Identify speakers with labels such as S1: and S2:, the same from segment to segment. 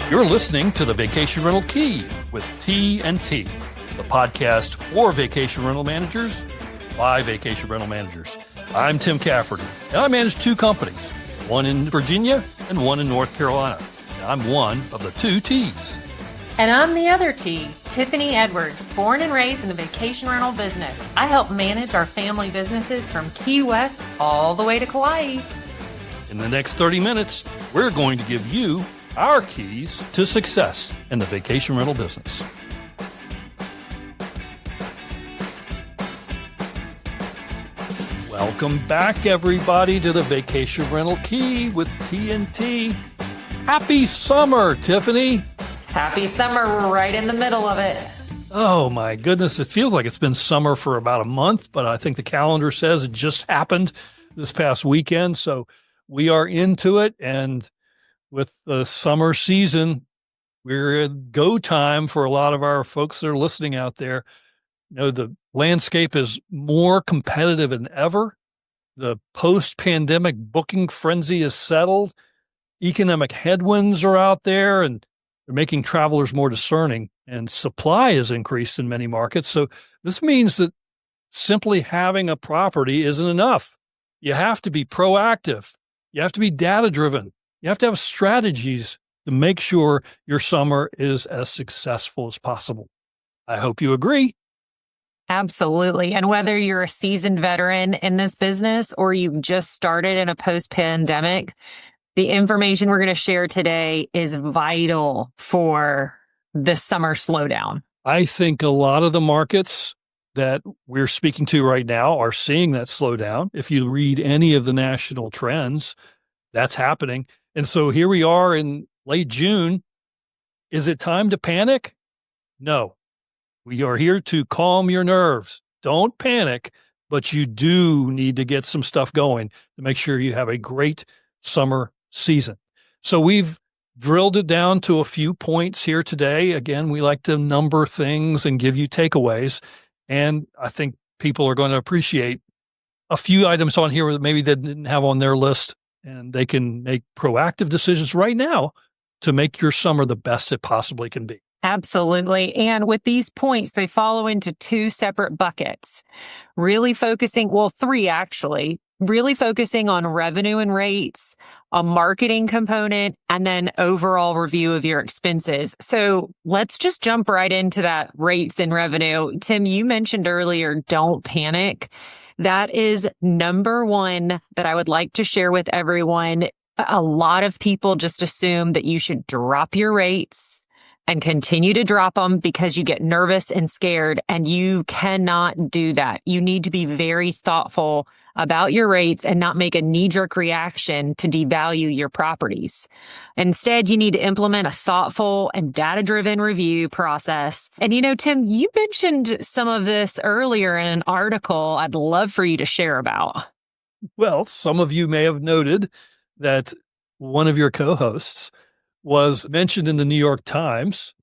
S1: You're listening to the Vacation Rental Key with T&T, the podcast for vacation rental managers by vacation rental managers. I'm Tim Cafferty, and I manage two companies, one in Virginia and one in North Carolina. And I'm one of the two T's.
S2: And I'm the other T, Tiffany Edwards, born and raised in the vacation rental business. I help manage our family businesses from Key West all the way to Kauai.
S1: In the next 30 minutes, we're going to give you our keys to success in the vacation rental business. Welcome back, everybody, to the Vacation Rental Key with T&T. Happy summer, Tiffany.
S2: Happy summer. We're right in the middle of it.
S1: Oh, my goodness. It feels like it's been summer for about a month, but I think the calendar says it just happened this past weekend. So we are into it, and with the summer season, we're at go time for a lot of our folks that are listening out there. You know, the landscape is more competitive than ever. The post-pandemic booking frenzy is settled. Economic headwinds are out there, and they're making travelers more discerning, and supply has increased in many markets. So this means that simply having a property isn't enough. You have to be proactive. You have to be data-driven. You have to have strategies to make sure your summer is as successful as possible. I hope you agree.
S2: Absolutely. And whether you're a seasoned veteran in this business or you've just started in a post-pandemic, the information we're going to share today is vital for the summer slowdown. I
S1: think a lot of the markets that we're speaking to right now are seeing that slowdown. If you read any of the national trends, that's happening. And so here we are in late June. Is it time to panic? No. We are here to calm your nerves. Don't panic, but you do need to get some stuff going to make sure you have a great summer season. So we've drilled it down to a few points here today. Again, we like to number things and give you takeaways. And I think people are going to appreciate a few items on here that maybe they didn't have on their list. And they can make proactive decisions right now to make your summer the best it possibly can be.
S2: Absolutely. And with these points, they follow into two separate buckets. Really focusing, well, three actually, really focusing on revenue and rates, a marketing component, and then overall review of your expenses. So let's just jump right into that rates and revenue. Tim, you mentioned earlier, don't panic. That is number one that I would like to share with everyone. A lot of people just assume that you should drop your rates and continue to drop them because you get nervous and scared, and you cannot do that. You need to be very thoughtful about your rates and not make a knee-jerk reaction to devalue your properties. Instead, you need to implement a thoughtful and data-driven review process. And you know, Tim, you mentioned some of this earlier in an article I'd love for you to share about.
S1: Well, some of you may have noted that one of your co-hosts was mentioned in the New York Times.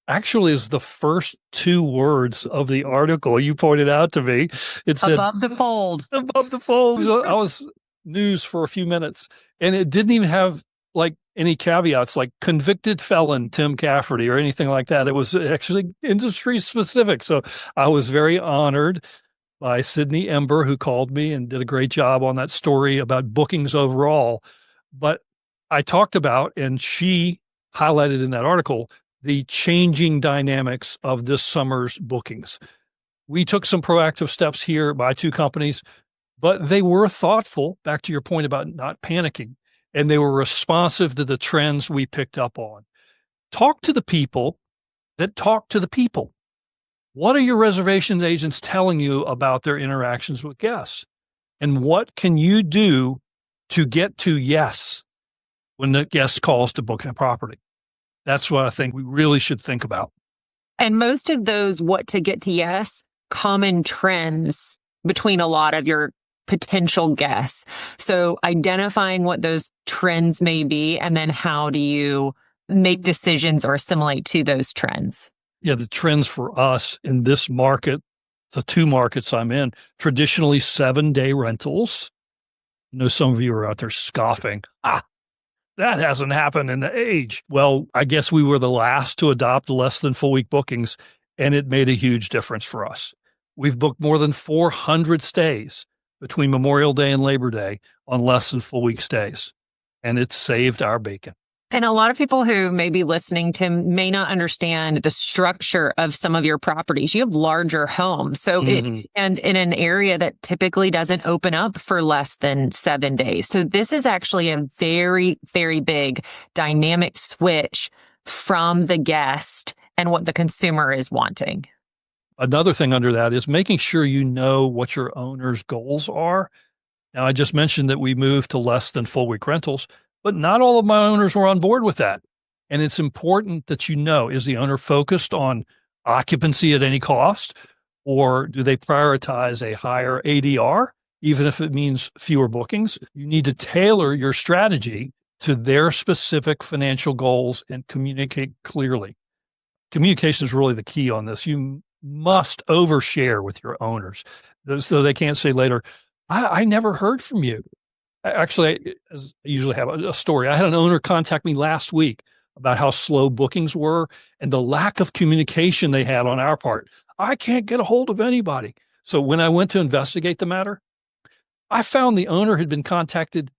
S1: Actually, is the first two words of the article you pointed out to me. It said,
S2: above the fold.
S1: Above the fold. I was news for a few minutes, and it didn't even have like any caveats like convicted felon Tim Cafferty or anything like that. It was actually industry specific. So I was very honored by Sydney Ember, who called me and did a great job on that story about bookings overall. But I talked about, and she highlighted in that article, the changing dynamics of this summer's bookings. We took some proactive steps here by two companies, but they were thoughtful, back to your point about not panicking, and they were responsive to the trends we picked up on. Talk to the people that talk to the people. What are your reservations agents telling you about their interactions with guests? And what can you do to get to yes when the guest calls to book a property? That's what I think we really should think about.
S2: And most of those what to get to yes, common trends between a lot of your potential guests. So identifying what those trends may be, and then how do you make decisions or assimilate to those trends?
S1: Yeah, the trends for us in this market, the two markets I'm in, traditionally 7-day rentals. I know some of you are out there scoffing. That hasn't happened in the age. Well, I guess we were the last to adopt less than full week bookings, and it made a huge difference for us. We've booked more than 400 stays between Memorial Day and Labor Day on less than full week stays, and it's saved our bacon.
S2: And a lot of people who may be listening to may not understand the structure of some of your properties. You have larger homes. So and in an area that typically doesn't open up for less than 7 days. So this is actually a very, very big dynamic switch from the guest and what the consumer is wanting.
S1: Another thing under that is making sure you know what your owner's goals are. Now, I just mentioned that we moved to less than full week rentals, but not all of my owners were on board with that. And it's important that you know, is the owner focused on occupancy at any cost, or do they prioritize a higher ADR, even if it means fewer bookings? You need to tailor your strategy to their specific financial goals and communicate clearly. Communication is really the key on this. You must overshare with your owners so they can't say later, I never heard from you. Actually, as I usually have a story. I had an owner contact me last week about how slow bookings were and the lack of communication they had on our part. I can't get a hold of anybody. So when I went to investigate the matter, I found the owner had been contacted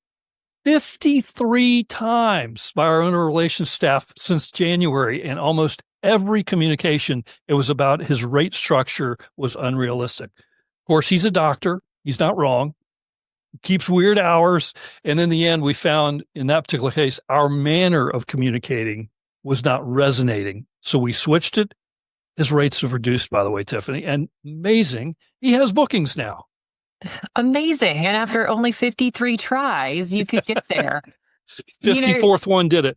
S1: 53 times by our owner relations staff since January, and almost every communication, it was about his rate structure was unrealistic. Of course, he's a doctor. He's not wrong. Keeps weird hours. And in the end, we found in that particular case, our manner of communicating was not resonating. So we switched it. His rates have reduced, by the way, Tiffany, and amazing. He has bookings now.
S2: Amazing. And after only 53 tries, you could get there.
S1: 54th one did it.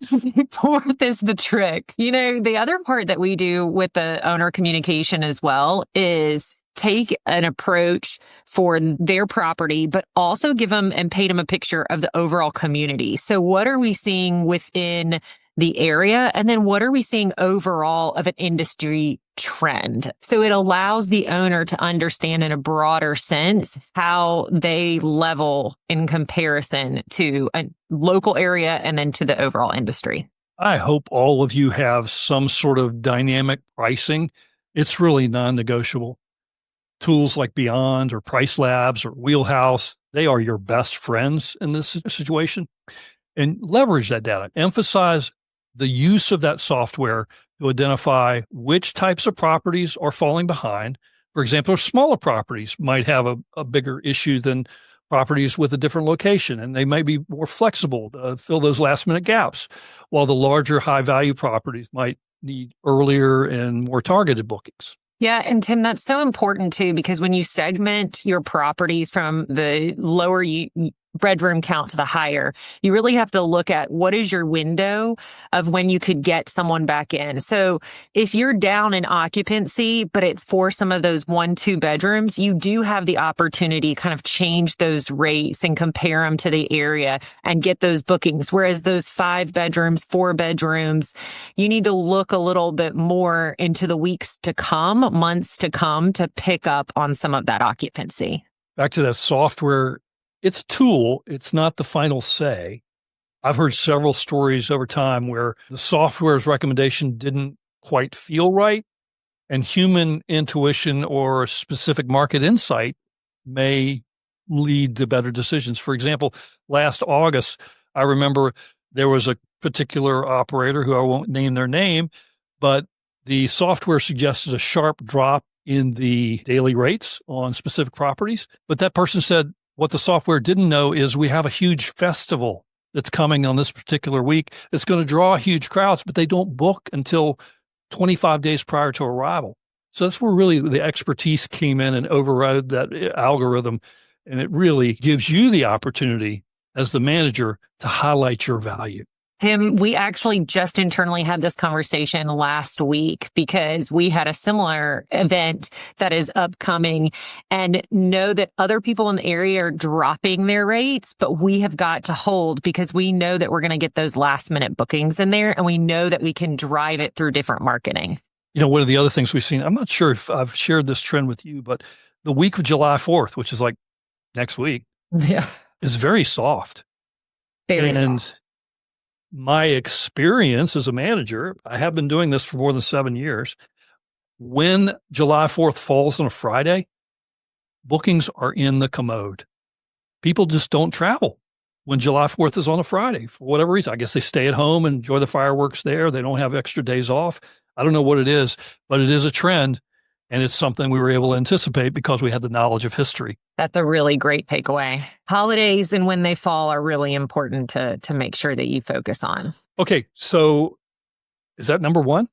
S2: Fourth is the trick. The other part that we do with the owner communication as well is take an approach for their property, but also give them and paint them a picture of the overall community. So what are we seeing within the area? And then what are we seeing overall of an industry trend? So it allows the owner to understand in a broader sense how they level in comparison to a local area and then to the overall industry.
S1: I hope all of you have some sort of dynamic pricing. It's really non-negotiable. Tools like Beyond or Price Labs or Wheelhouse, they are your best friends in this situation. And leverage that data. Emphasize the use of that software to identify which types of properties are falling behind. For example, smaller properties might have a bigger issue than properties with a different location, and they might be more flexible to fill those last-minute gaps, while the larger high-value properties might need earlier and more targeted bookings.
S2: Yeah. And Tim, that's so important too, because when you segment your properties from the lower bedroom count to the higher, you really have to look at what is your window of when you could get someone back in. So if you're down in occupancy, but it's for some of those 1-2 bedrooms, you do have the opportunity to kind of change those rates and compare them to the area and get those bookings. Whereas those 5 bedrooms, 4 bedrooms, you need to look a little bit more into the weeks to come, months to come, to pick up on some of that occupancy.
S1: Back to that software. It's a tool. It's not the final say. I've heard several stories over time where the software's recommendation didn't quite feel right, and human intuition or specific market insight may lead to better decisions. For example, last August, I remember there was a particular operator who I won't name their name, but the software suggested a sharp drop in the daily rates on specific properties. But that person said, what the software didn't know is we have a huge festival that's coming on this particular week. It's going to draw huge crowds, but they don't book until 25 days prior to arrival. So that's where really the expertise came in and overrode that algorithm. And it really gives you the opportunity as the manager to highlight your value.
S2: Tim, we actually just internally had this conversation last week because we had a similar event that is upcoming and know that other people in the area are dropping their rates, but we have got to hold because we know that we're going to get those last minute bookings in there and we know that we can drive it through different marketing.
S1: One of the other things we've seen, I'm not sure if I've shared this trend with you, but the week of July 4th, which is like next week,
S2: yeah,
S1: is very soft.
S2: Very soft.
S1: my experience as a manager, I have been doing this for more than 7 years. When July 4th falls on a Friday, bookings are in the commode. People just don't travel when July 4th is on a Friday for whatever reason. I guess they stay at home and enjoy the fireworks there. They don't have extra days off. I don't know what it is, but it is a trend. And it's something we were able to anticipate because we had the knowledge of history.
S2: That's a really great takeaway. Holidays and when they fall are really important to make sure that you focus on.
S1: Okay, so is that number one?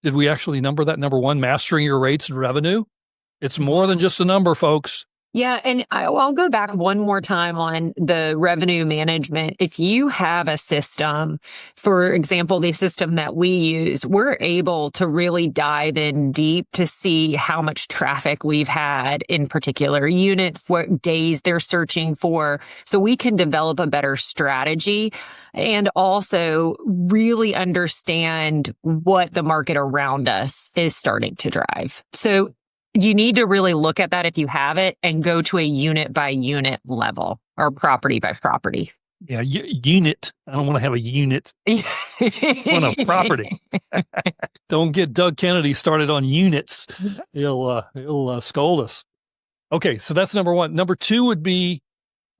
S1: Did we actually number that number one, mastering your rates and revenue? It's more than just a number, folks.
S2: Yeah. And I'll go back one more time on the revenue management. If you have a system, for example, the system that we use, we're able to really dive in deep to see how much traffic we've had in particular units, what days they're searching for. So we can develop a better strategy and also really understand what the market around us is starting to drive. So you need to really look at that if you have it and go to a unit by unit level or property by property.
S1: Yeah, unit. I don't want to have a unit. I want a property. Don't get Doug Kennedy started on units. He'll scold us. Okay, so that's number one. Number two would be,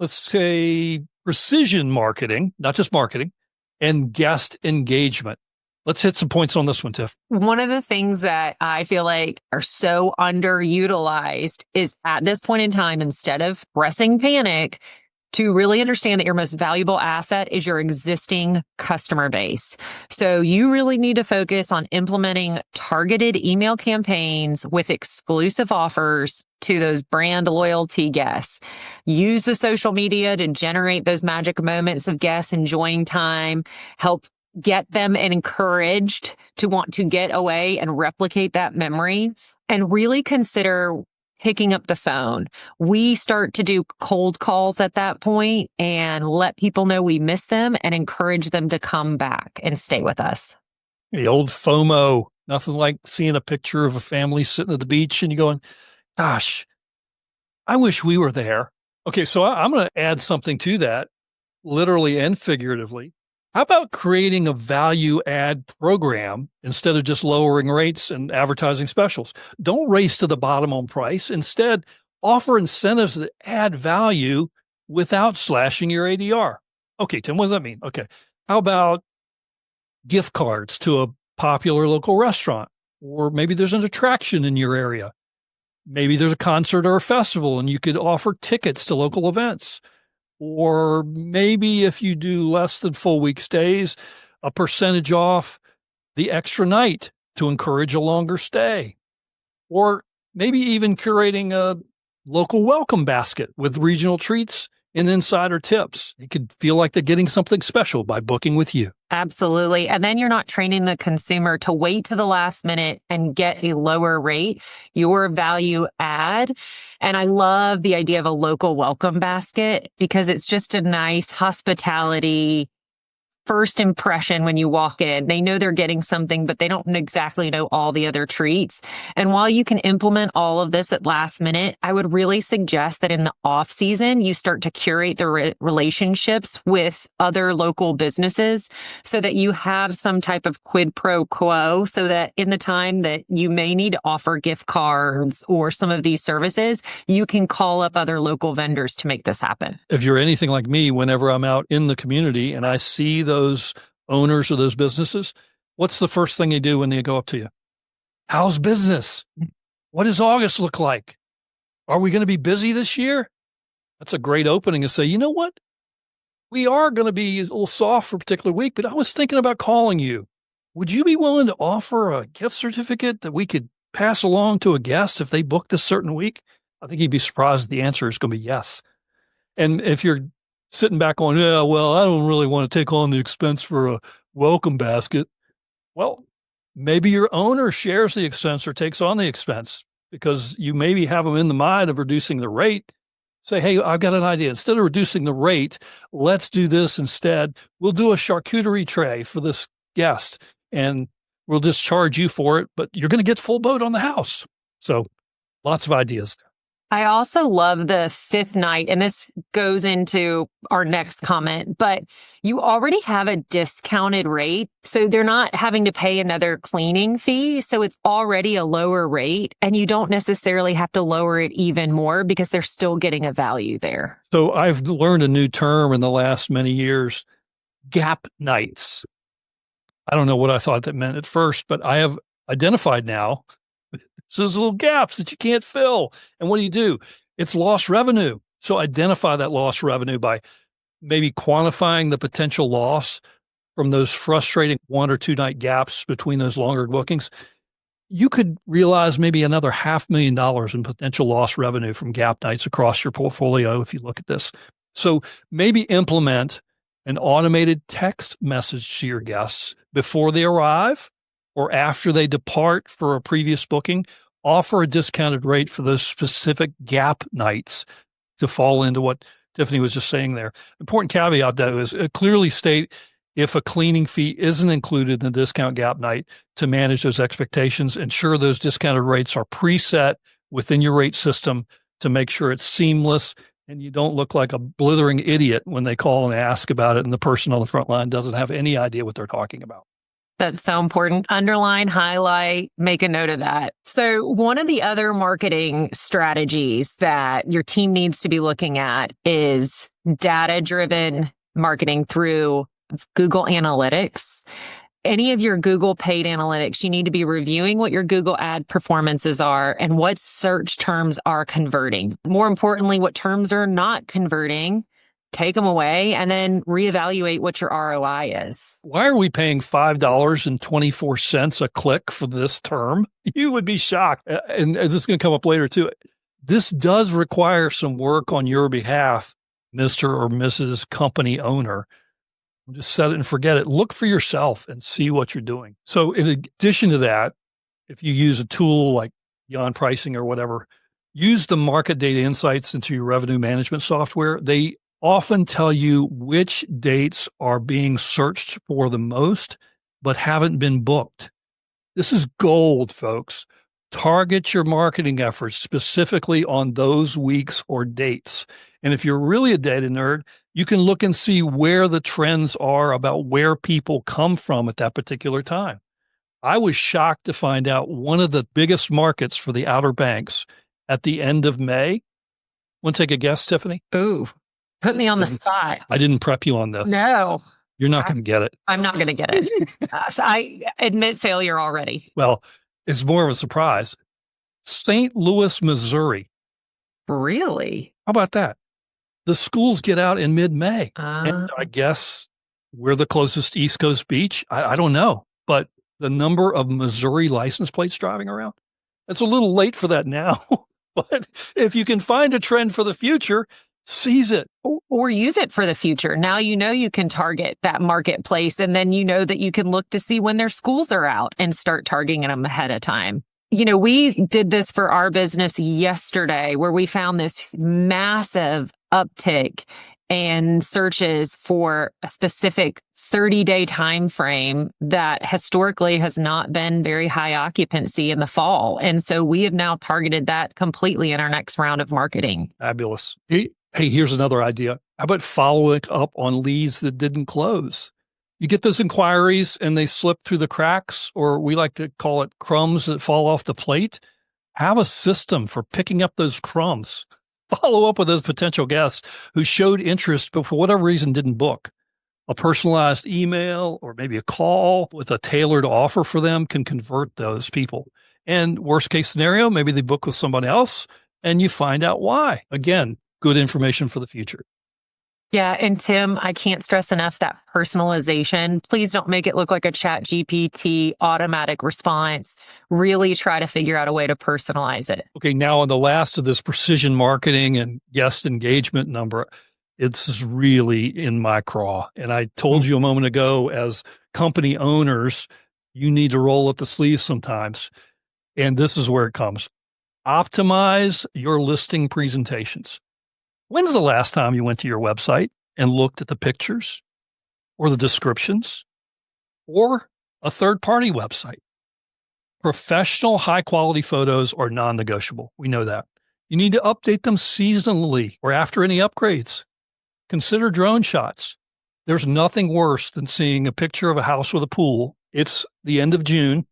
S1: let's say, precision marketing, not just marketing, and guest engagement. Let's hit some points on this one, Tiff.
S2: One of the things that I feel like are so underutilized is at this point in time, instead of pressing panic, to really understand that your most valuable asset is your existing customer base. So you really need to focus on implementing targeted email campaigns with exclusive offers to those brand loyalty guests. Use the social media to generate those magic moments of guests enjoying time, help get them encouraged to want to get away and replicate that memory, and really consider picking up the phone. We start to do cold calls at that point and let people know we miss them and encourage them to come back and stay with us.
S1: The old FOMO, nothing like seeing a picture of a family sitting at the beach and you going, gosh, I wish we were there. Okay, so I'm going to add something to that, literally and figuratively. How about creating a value add program instead of just lowering rates and advertising specials? Don't race to the bottom on price. Instead, offer incentives that add value without slashing your ADR. Okay, Tim, what does that mean? Okay. How about gift cards to a popular local restaurant? Or maybe there's an attraction in your area. Maybe there's a concert or a festival and you could offer tickets to local events. Or maybe if you do less than full week stays, a percentage off the extra night to encourage a longer stay. Or maybe even curating a local welcome basket with regional treats and insider tips. They could feel like they're getting something special by booking with you.
S2: Absolutely. And then you're not training the consumer to wait to the last minute and get a lower rate, your value add. And I love the idea of a local welcome basket because it's just a nice hospitality first impression when you walk in. They know they're getting something, but they don't exactly know all the other treats. And while you can implement all of this at last minute, I would really suggest that in the off season, you start to curate the relationships with other local businesses so that you have some type of quid pro quo so that in the time that you may need to offer gift cards or some of these services, you can call up other local vendors to make this happen.
S1: If you're anything like me, whenever I'm out in the community and I see those owners of those businesses, what's the first thing they do when they go up to you? How's business? What does August look like? Are we going to be busy this year? That's a great opening to say, you know what? We are going to be a little soft for a particular week, but I was thinking about calling you. Would you be willing to offer a gift certificate that we could pass along to a guest if they booked a certain week? I think you'd be surprised if the answer is going to be yes. And if you're sitting back on, yeah, well, I don't really want to take on the expense for a welcome basket. Well, maybe your owner shares the expense or takes on the expense because you maybe have them in the mind of reducing the rate. Say, hey, I've got an idea. Instead of reducing the rate, let's do this instead. We'll do a charcuterie tray for this guest and we'll just charge you for it, but you're going to get full boat on the house. So lots of ideas there.
S2: I also love the fifth night, and this goes into our next comment, but you already have a discounted rate. So they're not having to pay another cleaning fee. So it's already a lower rate, and you don't necessarily have to lower it even more because they're still getting a value there.
S1: So I've learned a new term in the last many years, gap nights. I don't know what I thought that meant at first, but I have identified now. So there's little gaps that you can't fill. And what do? It's lost revenue. So identify that lost revenue by maybe quantifying the potential loss from those frustrating 1 or 2 night gaps between those longer bookings. You could realize maybe another $500,000 in potential lost revenue from gap nights across your portfolio if you look at this. So maybe implement an automated text message to your guests before they arrive or after they depart for a previous booking. Offer a discounted rate for those specific gap nights to fall into what Tiffany was just saying there. Important caveat, though, is clearly state if a cleaning fee isn't included in the discount gap night to manage those expectations. Ensure those discounted rates are preset within your rate system to make sure it's seamless and you don't look like a blithering idiot when they call and ask about it and the person on the front line doesn't have any idea what they're talking about.
S2: That's so important. Underline, highlight, make a note of that. So one of the other marketing strategies that your team needs to be looking at is data-driven marketing through Google Analytics. Any of your Google paid analytics, you need to be reviewing what your Google ad performances are and what search terms are converting. More importantly, what terms are not converting. Take them away and then reevaluate what your ROI is.
S1: Why are we paying $5.24 a click for this term? You would be shocked. And this is going to come up later too. This does require some work on your behalf, Mr. or Mrs. company owner. Just set it and forget it. Look for yourself and see what you're doing. So in addition to that, if you use a tool like Beyond Pricing or whatever, use the market data insights into your revenue management software. They often tell you which dates are being searched for the most, but haven't been booked. This is gold, folks. Target your marketing efforts specifically on those weeks or dates. And if you're really a data nerd, you can look and see where the trends are about where people come from at that particular time. I was shocked to find out one of the biggest markets for the Outer Banks at the end of May. Want to take a guess, Tiffany?
S2: Ooh. Put me on the spot.
S1: I didn't prep you on this.
S2: No.
S1: You're not going to get it.
S2: I'm not going to get it. So I admit failure already.
S1: Well, it's more of a surprise. St. Louis, Missouri.
S2: Really?
S1: How about that? The schools get out in mid-May. And I guess we're the closest East Coast beach. I don't know. But the number of Missouri license plates driving around, it's a little late for that now. But if you can find a trend for the future, seize it.
S2: Or use it for the future. Now you know you can target that marketplace, and then you know that you can look to see when their schools are out and start targeting them ahead of time. You know, we did this for our business yesterday where we found this massive uptick in searches for a specific 30-day time frame that historically has not been very high occupancy in the fall. And so we have now targeted that completely in our next round of marketing.
S1: Fabulous. Hey, here's another idea. How about following up on leads that didn't close? You get those inquiries and they slip through the cracks, or we like to call it crumbs that fall off the plate. Have a system for picking up those crumbs. Follow up with those potential guests who showed interest, but for whatever reason didn't book. A personalized email or maybe a call with a tailored offer for them can convert those people. And worst case scenario, maybe they book with somebody else and you find out why. Again, good information for the future.
S2: Yeah. And Tim, I can't stress enough that personalization. Please don't make it look like a ChatGPT automatic response. Really try to figure out a way to personalize it.
S1: Okay. Now on the last of this precision marketing and guest engagement number, it's really in my craw. And I told you a moment ago, as company owners, you need to roll up the sleeves sometimes. And this is where it comes. Optimize your listing presentations. When's the last time you went to your website and looked at the pictures or the descriptions or a third-party website? Professional, high-quality photos are non-negotiable. We know that. You need to update them seasonally or after any upgrades. Consider drone shots. There's nothing worse than seeing a picture of a house with a pool. It's the end of June,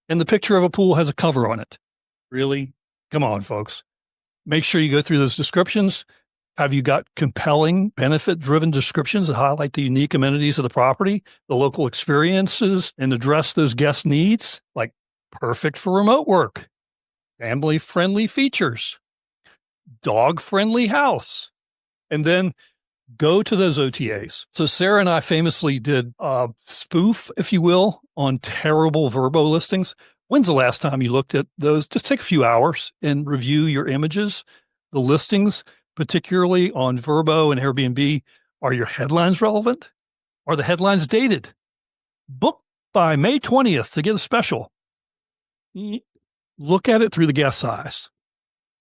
S1: and the picture of a pool has a cover on it. Really? Come on, folks. Make sure you go through those descriptions. Have you got compelling, benefit-driven descriptions that highlight the unique amenities of the property, the local experiences, and address those guest needs? Like perfect for remote work, family-friendly features, dog-friendly house. And then go to those OTAs. So Sarah and I famously did a spoof, if you will, on terrible Vrbo listings. When's the last time you looked at those? Just take a few hours and review your images. The listings, particularly on Vrbo and Airbnb, are your headlines relevant? Are the headlines dated? Book by May 20th to get a special. Look at it through the guest's eyes.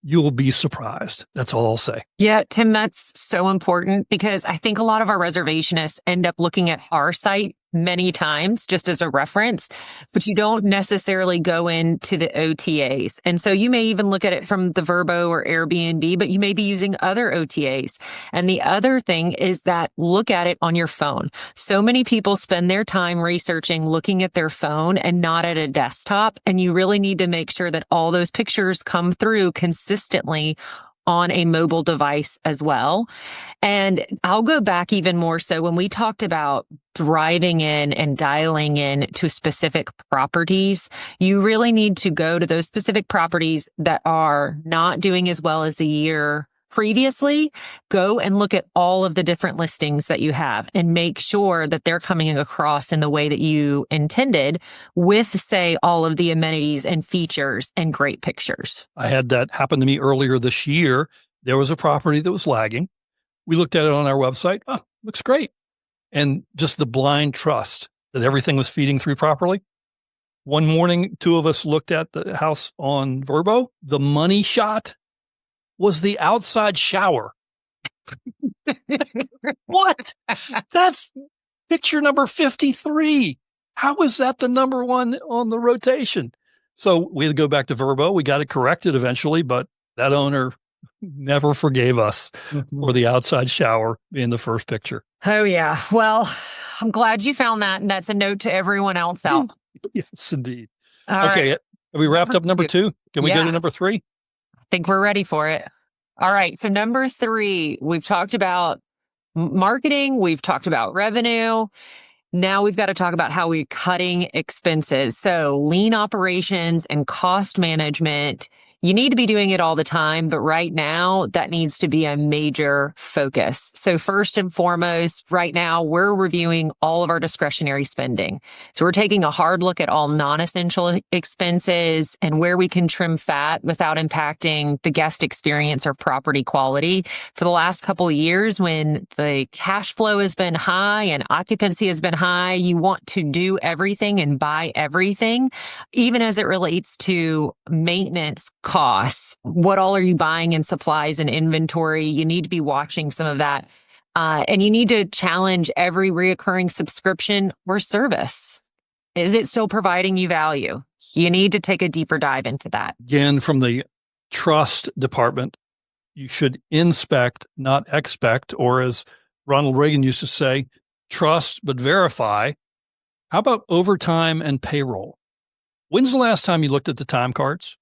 S1: You'll be surprised. That's all I'll say.
S2: Yeah, Tim, that's so important because I think a lot of our reservationists end up looking at our site many times just as a reference, but you don't necessarily go into the OTAs. And so you may even look at it from the Vrbo or Airbnb, but you may be using other OTAs. And the other thing is that look at it on your phone. So many people spend their time researching, looking at their phone and not at a desktop. And you really need to make sure that all those pictures come through consistently on a mobile device as well. And I'll go back even more so when we talked about driving in and dialing in to specific properties, you really need to go to those specific properties that are not doing as well as the year previously. Go and look at all of the different listings that you have and make sure that they're coming across in the way that you intended with, say, all of the amenities and features and great pictures.
S1: I had that happen to me earlier this year. There was a property that was lagging. We looked at it on our website. Oh, looks great. And just the blind trust that everything was feeding through properly. One morning, two of us looked at the house on Vrbo. The money shot was the outside shower. What? That's picture number 53. How is that the number one on the rotation? So we had to go back to Vrbo. We got it corrected eventually, but that owner never forgave us for the outside shower being the first picture.
S2: Oh, yeah. Well, I'm glad you found that. And that's a note to everyone else out.
S1: Yes, indeed.
S2: All
S1: okay.
S2: right.
S1: Have we wrapped up number 2? Can we go to number 3?
S2: I think we're ready for it. All right. So number 3, we've talked about marketing. We've talked about revenue. Now we've got to talk about how we're cutting expenses. So lean operations and cost management. You need to be doing it all the time, but right now that needs to be a major focus. So first and foremost, right now we're reviewing all of our discretionary spending. So we're taking a hard look at all non-essential expenses and where we can trim fat without impacting the guest experience or property quality. For the last couple of years, when the cash flow has been high and occupancy has been high, you want to do everything and buy everything, even as it relates to maintenance costs. What all are you buying in supplies and inventory? You need to be watching some of that. And you need to challenge every reoccurring subscription or service. Is it still providing you value? You need to take a deeper dive into that.
S1: Again, from the trust department, you should inspect, not expect, or as Ronald Reagan used to say, trust but verify. How about overtime and payroll? When's the last time you looked at the time cards?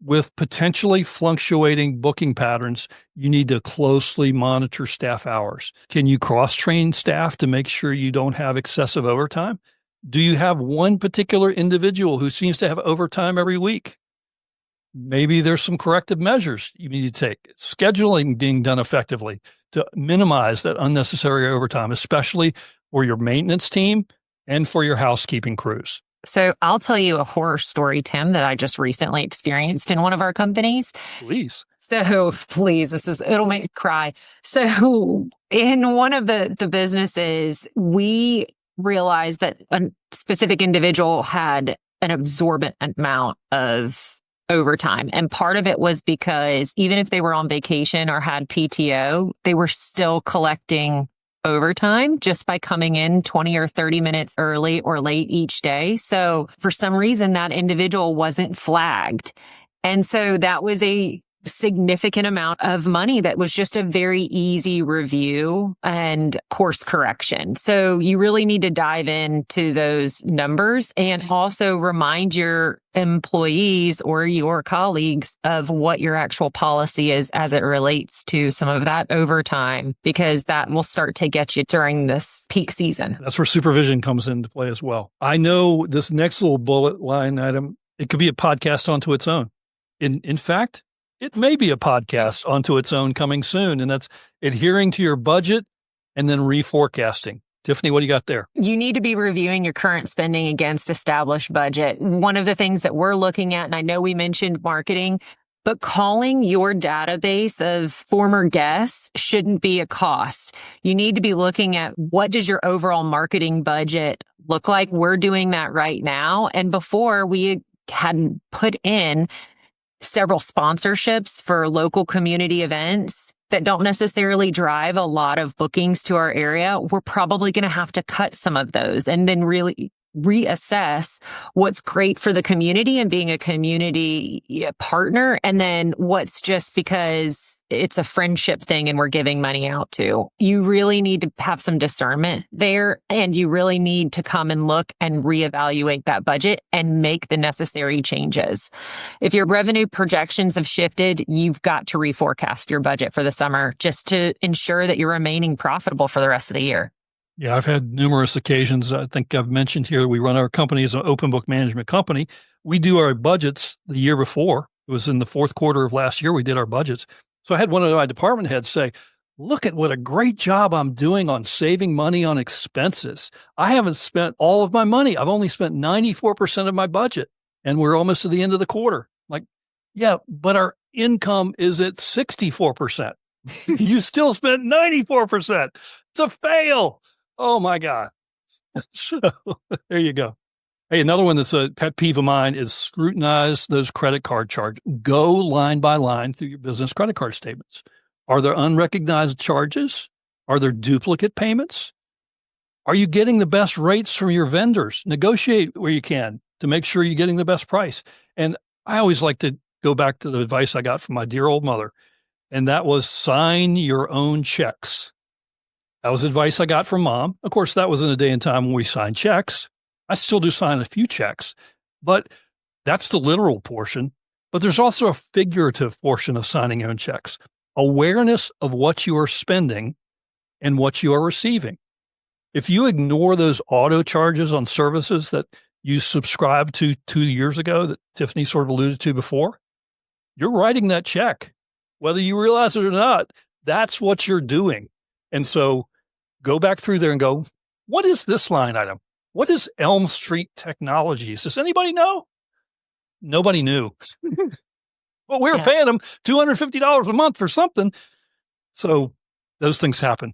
S1: With potentially fluctuating booking patterns, you need to closely monitor staff hours. Can you cross-train staff to make sure you don't have excessive overtime? Do you have one particular individual who seems to have overtime every week? Maybe there's some corrective measures you need to take. Scheduling being done effectively to minimize that unnecessary overtime, especially for your maintenance team and for your housekeeping crews.
S2: So I'll tell you a horror story, Tim, that I just recently experienced in one of our companies.
S1: Please.
S2: So please, it'll make me cry. So in one of the businesses, we realized that a specific individual had an absorbent amount of overtime. And part of it was because even if they were on vacation or had PTO, they were still collecting overtime just by coming in 20 or 30 minutes early or late each day. So for some reason, that individual wasn't flagged. And so that was a significant amount of money that was just a very easy review and course correction. So you really need to dive into those numbers and also remind your employees or your colleagues of what your actual policy is as it relates to some of that overtime, because that will start to get you during this peak season.
S1: That's where supervision comes into play as well. I know this next little bullet line item, it could be a podcast onto its own. In fact, it may be a podcast onto its own coming soon, and that's adhering to your budget and then reforecasting. Tiffany, what do you got there?
S2: You need to be reviewing your current spending against established budget. One of the things that we're looking at, and I know we mentioned marketing, but calling your database of former guests shouldn't be a cost. You need to be looking at what does your overall marketing budget look like? We're doing that right now. And before, we had put in several sponsorships for local community events that don't necessarily drive a lot of bookings to our area. We're probably going to have to cut some of those and then really reassess what's great for the community and being a community partner, and then what's just because it's a friendship thing and we're giving money out to. You really need to have some discernment there, and you really need to come and look and reevaluate that budget and make the necessary changes. If your revenue projections have shifted, you've got to reforecast your budget for the summer just to ensure that you're remaining profitable for the rest of the year.
S1: Yeah, I've had numerous occasions. I think I've mentioned here, we run our company as an open book management company. We do our budgets the year before. It was in the fourth quarter of last year we did our budgets. So I had one of my department heads say, look at what a great job I'm doing on saving money on expenses. I haven't spent all of my money. I've only spent 94% of my budget, and we're almost to the end of the quarter. Like, yeah, but our income is at 64%. You still spent 94%. It's a fail. Oh my God. So there you go. Hey, another one that's a pet peeve of mine is scrutinize those credit card charges. Go line by line through your business credit card statements. Are there unrecognized charges? Are there duplicate payments? Are you getting the best rates from your vendors? Negotiate where you can to make sure you're getting the best price. And I always like to go back to the advice I got from my dear old mother, and that was sign your own checks. That was advice I got from Mom. Of course, that was in a day and time when we signed checks. I still do sign a few checks, but that's the literal portion. But there's also a figurative portion of signing your own checks. Awareness of what you are spending and what you are receiving. If you ignore those auto charges on services that you subscribed to 2 years ago that Tiffany sort of alluded to before, you're writing that check. Whether you realize it or not, that's what you're doing. And so go back through there and go, what is this line item? What is Elm Street Technologies? Does anybody know? Nobody knew. But we were paying them $250 a month for something. So those things happen.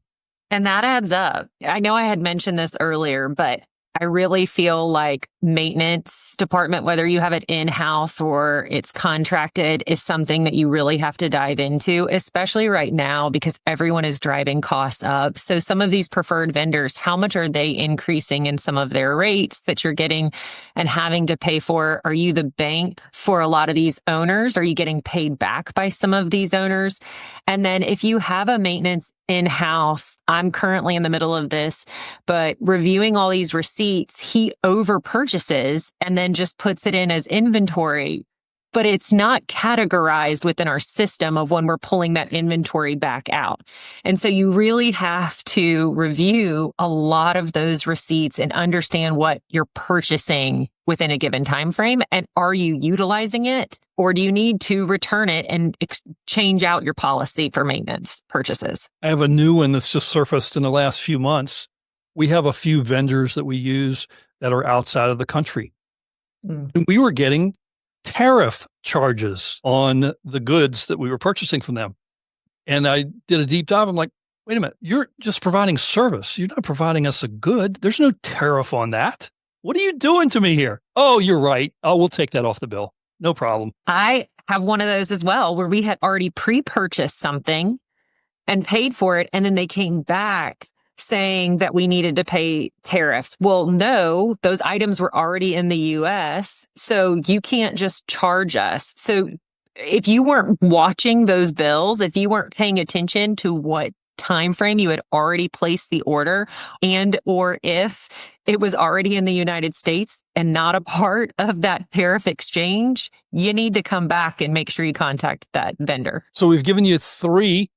S2: And that adds up. I know I had mentioned this earlier, but I really feel like maintenance department, whether you have it in-house or it's contracted, is something that you really have to dive into, especially right now because everyone is driving costs up. So some of these preferred vendors, how much are they increasing in some of their rates that you're getting and having to pay for? Are you the bank for a lot of these owners? Are you getting paid back by some of these owners? And then if you have a maintenance in-house, I'm currently in the middle of this, but reviewing all these receipts, he over purchases and then just puts it in as inventory, but it's not categorized within our system of when we're pulling that inventory back out. And so you really have to review a lot of those receipts and understand what you're purchasing within a given time frame. And are you utilizing it, or do you need to return it and change out your policy for maintenance purchases?
S1: I have a new one that's just surfaced in the last few months. We have a few vendors that we use that are outside of the country. And we were getting tariff charges on the goods that we were purchasing from them. And I did a deep dive. I'm like, wait a minute, you're just providing service. You're not providing us a good. There's no tariff on that. What are you doing to me here? Oh, you're right. Oh, we'll take that off the bill. No problem.
S2: I have one of those as well, where we had already pre-purchased something and paid for it. And then they came back saying that we needed to pay tariffs. Well, no, those items were already in the US, so you can't just charge us. So if you weren't watching those bills, if you weren't paying attention to what time frame you had already placed the order, and or if it was already in the United States and not a part of that tariff exchange, you need to come back and make sure you contact that vendor.
S1: So we've given you 3.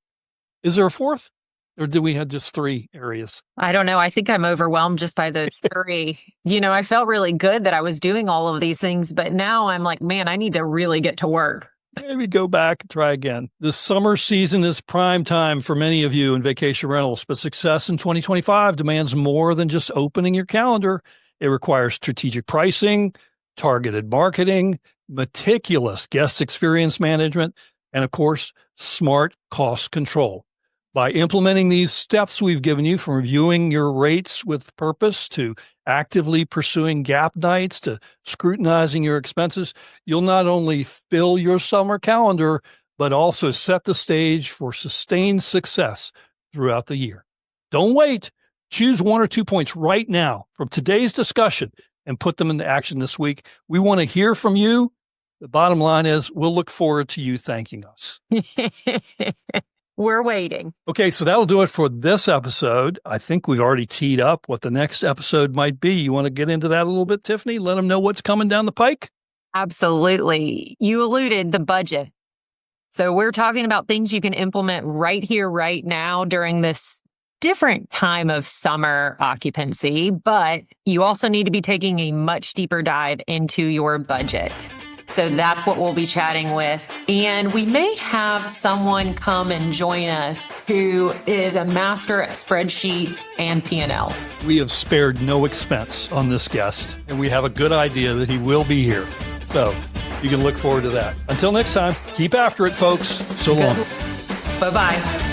S1: Is there a 4th? Or did we have just 3 areas?
S2: I don't know. I think I'm overwhelmed just by those 3. I felt really good that I was doing all of these things, but now I'm like, man, I need to really get to work.
S1: Maybe go back and try again. The summer season is prime time for many of you in vacation rentals, but success in 2025 demands more than just opening your calendar. It requires strategic pricing, targeted marketing, meticulous guest experience management, and of course, smart cost control. By implementing these steps we've given you, from reviewing your rates with purpose to actively pursuing gap nights to scrutinizing your expenses, you'll not only fill your summer calendar, but also set the stage for sustained success throughout the year. Don't wait. Choose 1 or 2 points right now from today's discussion and put them into action this week. We want to hear from you. The bottom line is we'll look forward to you thanking us.
S2: We're waiting.
S1: Okay, so that'll do it for this episode. I think we've already teed up what the next episode might be. You want to get into that a little bit, Tiffany? Let them know what's coming down the pike?
S2: Absolutely. You alluded the budget. So we're talking about things you can implement right here, right now during this different time of summer occupancy, but you also need to be taking a much deeper dive into your budget. So that's what we'll be chatting with. And we may have someone come and join us who is a master at spreadsheets and P&Ls.
S1: We have spared no expense on this guest, and we have a good idea that he will be here. So you can look forward to that. Until next time, keep after it, folks. So long.
S2: Bye-bye.